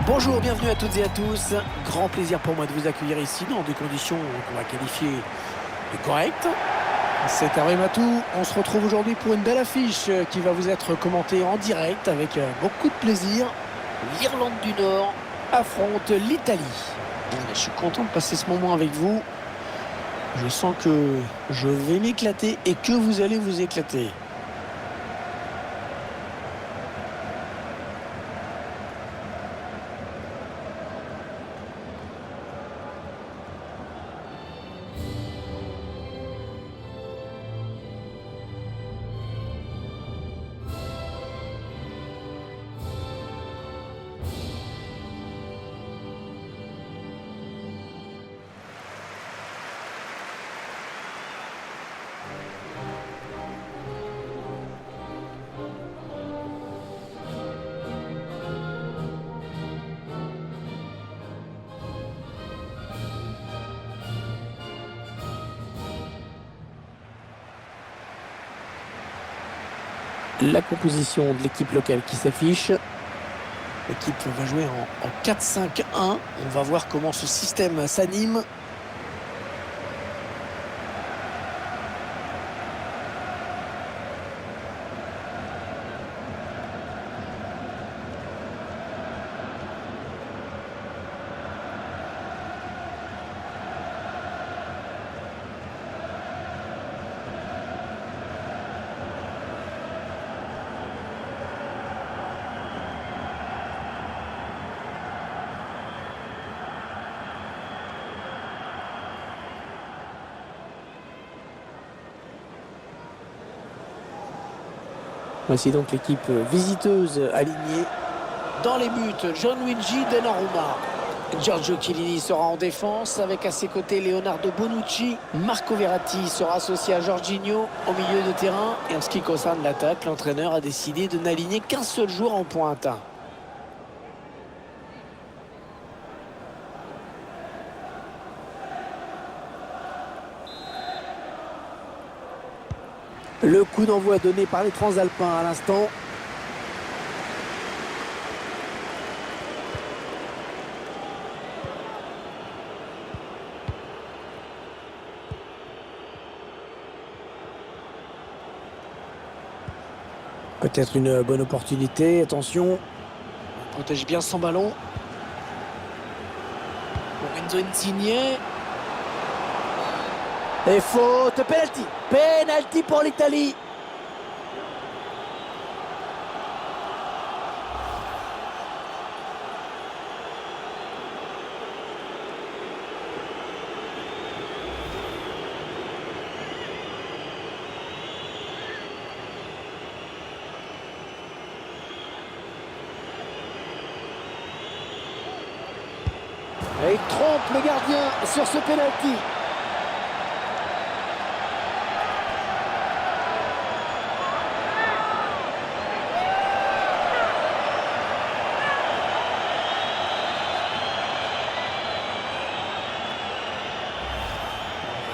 Bonjour, bienvenue à toutes et à tous. Grand plaisir pour moi de vous accueillir ici dans des conditions qu'on va qualifier de correctes. C'est Hervé Matou. On se retrouve aujourd'hui pour une belle affiche qui va vous être commentée en direct avec beaucoup de plaisir. L'Irlande du Nord affronte l'Italie. Je suis content de passer ce moment avec vous. Je sens que je vais m'éclater et que vous allez vous éclater. La composition de l'équipe locale qui s'affiche. L'équipe va jouer en 4-5-1. On va voir comment ce système s'anime. Voici donc l'équipe visiteuse alignée. Dans les buts, Gianluigi Donnarumma. Giorgio Chiellini sera en défense avec à ses côtés Leonardo Bonucci. Marco Verratti sera associé à Jorginho au milieu de terrain. Et en ce qui concerne l'attaque, l'entraîneur a décidé de n'aligner qu'un seul joueur en pointe. Le coup d'envoi donné par les Transalpins à l'instant. Peut-être une bonne opportunité. Attention. On protège bien son ballon. Lorenzo Insigne. Et faute, penalty. Penalty pour l'Italie. Et il trompe le gardien sur ce penalty.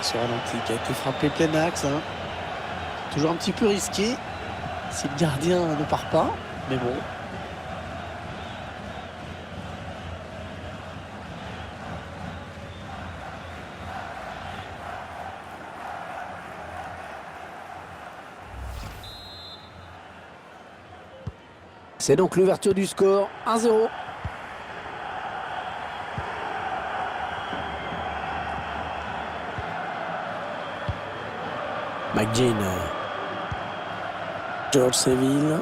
Sur ralenti qui a été frappé plein axe. Toujours un petit peu risqué si le gardien ne part pas. Mais bon. C'est donc l'ouverture du score. 1-0. McGinn. George Seville.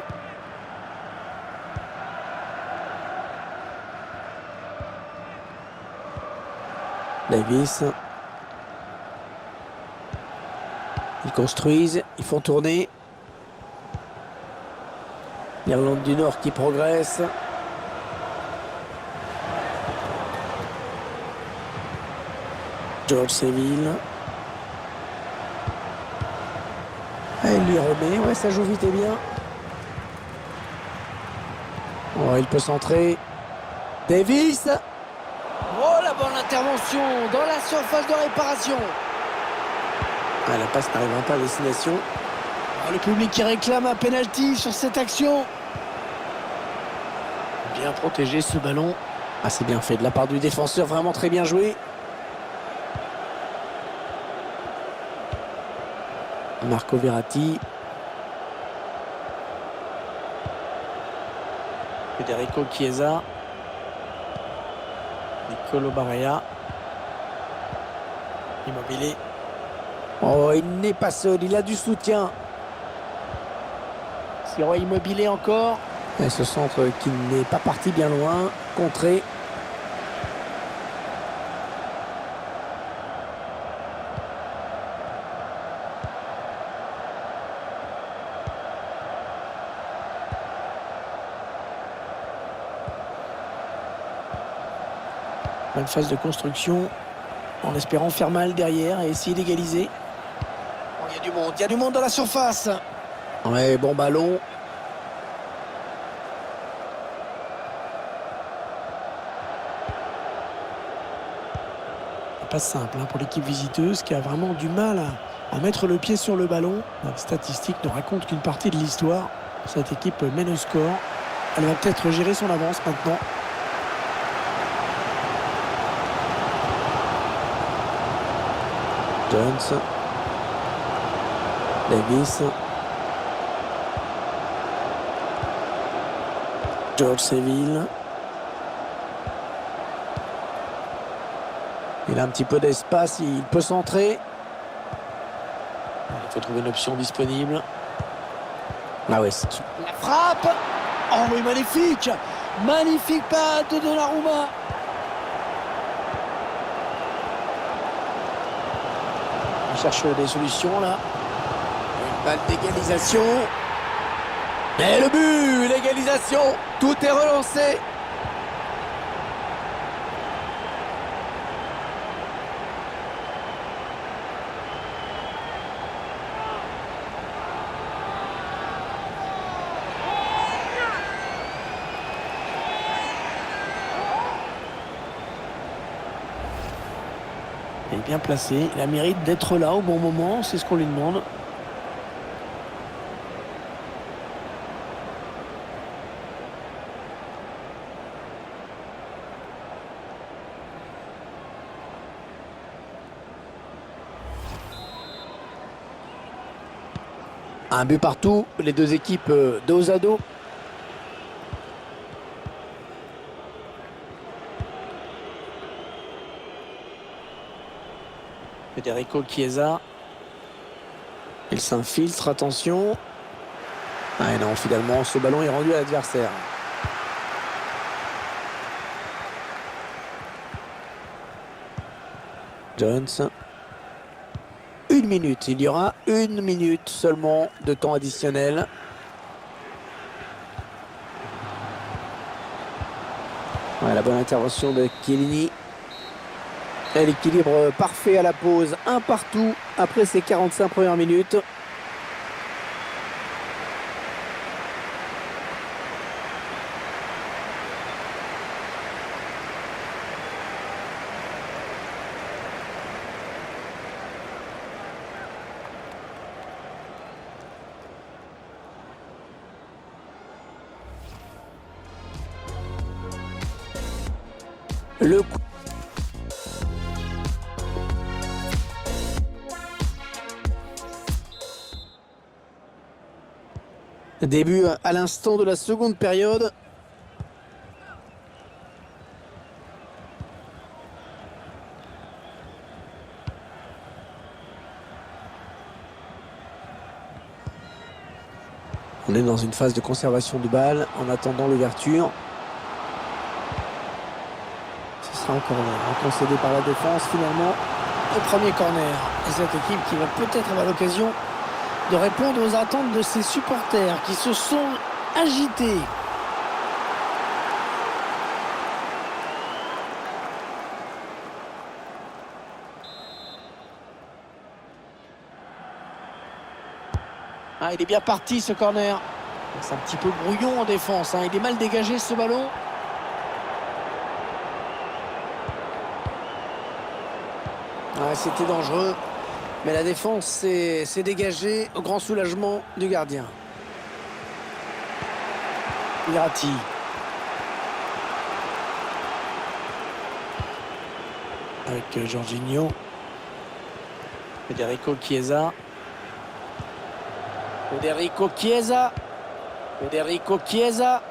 Davis. Ils construisent, ils font tourner. L'Irlande du Nord qui progresse. George Seville. Ah, il lui remet. Ouais, ça joue vite et bien. Oh, il peut centrer. Davis. Oh, la bonne intervention dans la surface de réparation. Ah, la passe n'arrivera pas à destination. Oh, le public qui réclame un penalty sur cette action. Bien protégé ce ballon. Ah, c'est bien fait de la part du défenseur, vraiment très bien joué. Marco Verratti. Federico Chiesa. Nicolo Barella. Immobile. Oh, il n'est pas seul, il a du soutien. Siro Immobile encore. Et ce centre qui n'est pas parti bien loin. Contré. Une phase de construction en espérant faire mal derrière et essayer d'égaliser. Oh, il y a du monde dans la surface. Ouais, bon ballon. Pas simple pour l'équipe visiteuse qui a vraiment du mal à mettre le pied sur le ballon. La statistique ne raconte qu'une partie de l'histoire. Cette équipe mène au score. Elle va peut-être gérer son avance maintenant. Jones. Davis. George Seville. Il a un petit peu d'espace, il peut centrer. Il faut trouver une option disponible. Ah ouais, c'est... La frappe. Oh oui, magnifique. Magnifique pas de Donnarumma. Il cherche des solutions là. Une balle d'égalisation. Et le but, l'égalisation. Tout est relancé. Il est bien placé, il a mérite d'être là au bon moment, c'est ce qu'on lui demande. Un but partout, les deux équipes dos à dos. Federico Chiesa. Il s'infiltre, attention. Ah et non, finalement, ce ballon est rendu à l'adversaire. Jones. 1 minute, il y aura 1 minute seulement de temps additionnel. Ouais, la bonne intervention de Chiellini. Et l'équilibre parfait à la pause, un partout après ces 45 premières minutes. Le coup. Début à l'instant de la seconde période. On est dans une phase de conservation de balle en attendant l'ouverture. Ce sera un corner concédé par la défense finalement. Le premier corner. Et cette équipe qui va peut-être avoir l'occasion de répondre aux attentes de ses supporters qui se sont agités. Ah, il est bien parti ce corner. C'est un petit peu brouillon en défense, hein. Il est mal dégagé ce ballon. Ah, c'était dangereux. Mais la défense s'est dégagée au grand soulagement du gardien. Verratti. avec Jorginho. Federico Chiesa. Federico Chiesa. Federico Chiesa.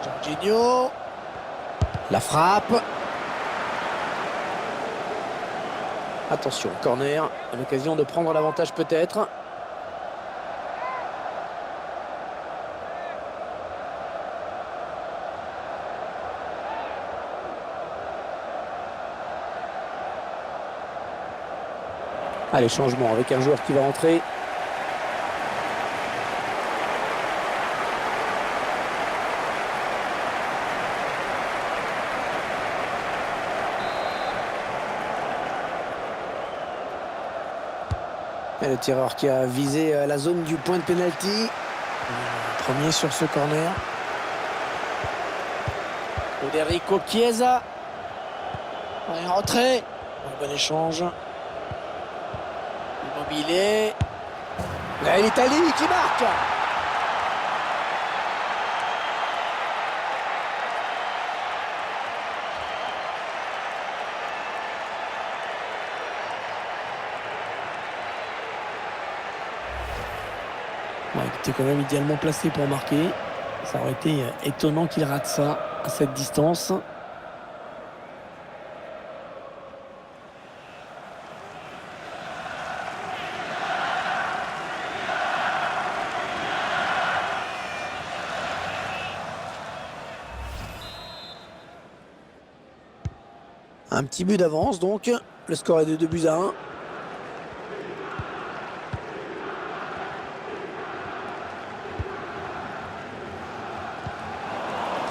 Jorginho. La frappe. Attention, corner. L'occasion de prendre l'avantage peut-être. Allez, changement avec un joueur qui va entrer. Et le tireur qui a visé la zone du point de pénalty. Premier sur ce corner. Federico Chiesa. Allez, rentrée. Bon échange. Immobilier. Là, l'Italie qui marque. Ouais, il était quand même idéalement placé pour marquer. Ça aurait été étonnant qu'il rate ça à cette distance. Un petit but d'avance donc. Le score est de 2-1.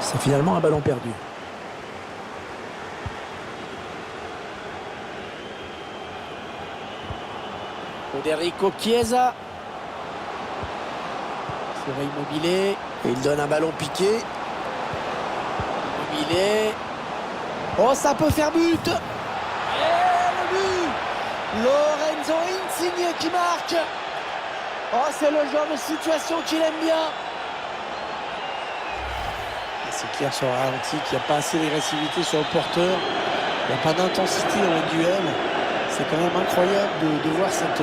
C'est finalement un ballon perdu. Federico Chiesa. C'est Immobilier. Et il donne un ballon piqué. Immobilier. Oh, ça peut faire but. Et le but. Lorenzo Insigne qui marque. Oh, c'est le genre de situation qu'il aime bien. C'est clair sur le ralenti qu'il n'y a pas assez d'agressivité sur le porteur. Il n'y a pas d'intensité dans le duel. C'est quand même incroyable de voir cette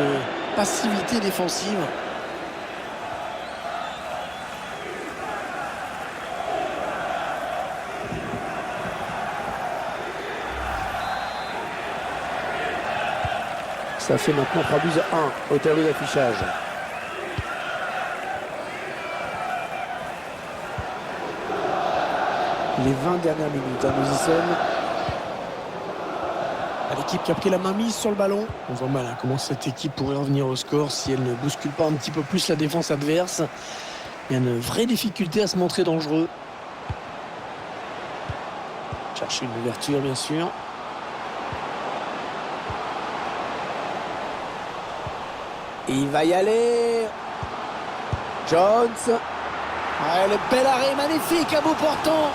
passivité défensive. Ça fait maintenant 3-1 au tableau d'affichage. Les 20 dernières minutes, nous y sommes. L'équipe qui a pris la main mise sur le ballon. On voit mal comment cette équipe pourrait revenir au score si elle ne bouscule pas un petit peu plus la défense adverse. Il y a une vraie difficulté à se montrer dangereux. Chercher une ouverture, bien sûr. Et il va y aller. Jones. Ouais, le bel arrêt magnifique à bout portant.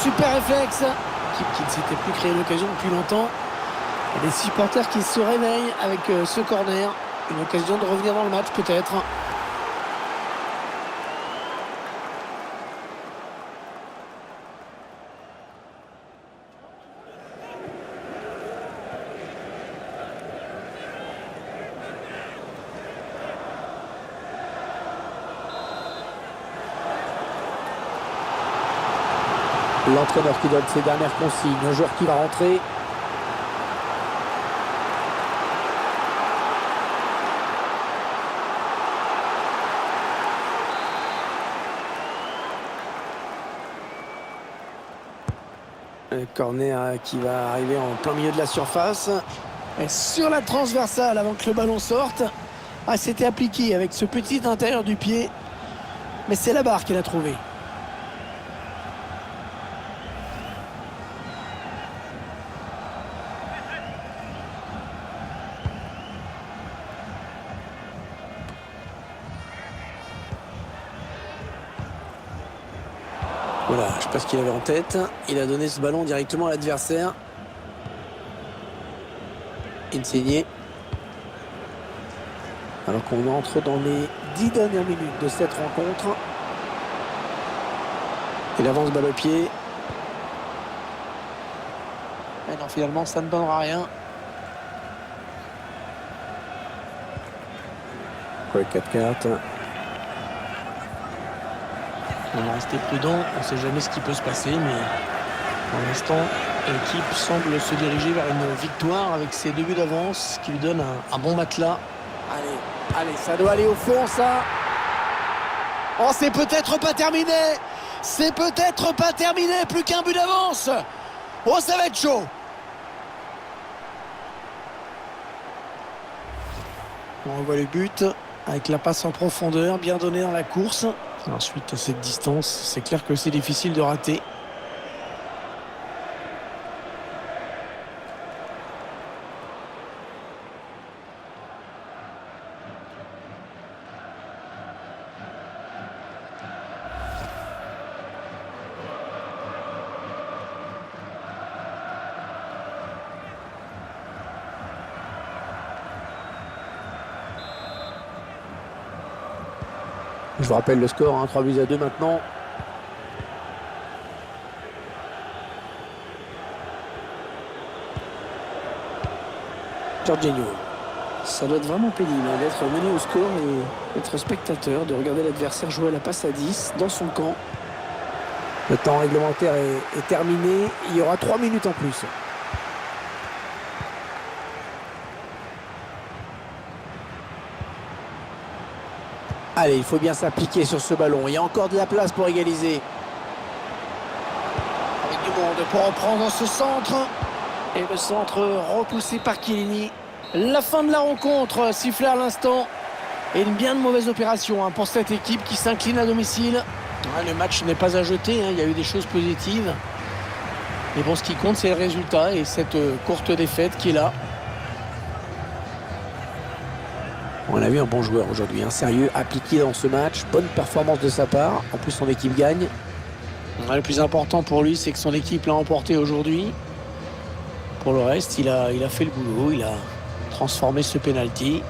Super réflexe. Équipe qui ne s'était plus créé l'occasion depuis longtemps. Et les supporters qui se réveillent avec ce corner. Une occasion de revenir dans le match peut-être. L'entraîneur qui donne ses dernières consignes. Un joueur qui va rentrer. Le corner qui va arriver en plein milieu de la surface. Et sur la transversale avant que le ballon sorte. Ah, c'était appliqué avec ce petit intérieur du pied. Mais c'est la barre qu'il a trouvé. Voilà, je ne sais pas ce qu'il avait en tête. Il a donné ce ballon directement à l'adversaire. Insigne. Alors qu'on entre dans les 10 dernières minutes de cette rencontre. Il avance balle au pied. Mais non, finalement, ça ne donnera rien. Ouais, 4-4. On va rester prudent, on ne sait jamais ce qui peut se passer, mais pour l'instant, l'équipe semble se diriger vers une victoire avec ses 2 buts d'avance, ce qui lui donne un bon matelas. Allez, ça doit aller au fond, ça. Oh, c'est peut-être pas terminé. C'est peut-être pas terminé, plus qu'un but d'avance. Oh, ça va être chaud. On voit le but avec la passe en profondeur, bien donnée dans la course. Ensuite, à cette distance, c'est clair que c'est difficile de rater. Je vous rappelle le score, hein, 3-2 maintenant. Jorginho. Ça doit être vraiment pénible d'être mené au score et d'être spectateur, de regarder l'adversaire jouer à la passe à 10 dans son camp. Le temps réglementaire est terminé. Il y aura 3 minutes en plus. Allez, il faut bien s'appliquer sur ce ballon. Il y a encore de la place pour égaliser. Avec du monde pour reprendre ce centre. Et le centre repoussé par Chiellini. La fin de la rencontre, sifflé à l'instant. Et une bien mauvaise opération pour cette équipe qui s'incline à domicile. Le match n'est pas à jeter, il y a eu des choses positives. Mais bon, ce qui compte, c'est le résultat et cette courte défaite qui est là. On a vu un bon joueur aujourd'hui, sérieux, appliqué dans ce match. Bonne performance de sa part. En plus, son équipe gagne. Le plus important pour lui, c'est que son équipe l'a emporté aujourd'hui. Pour le reste, il a fait le boulot. Il a transformé ce penalty.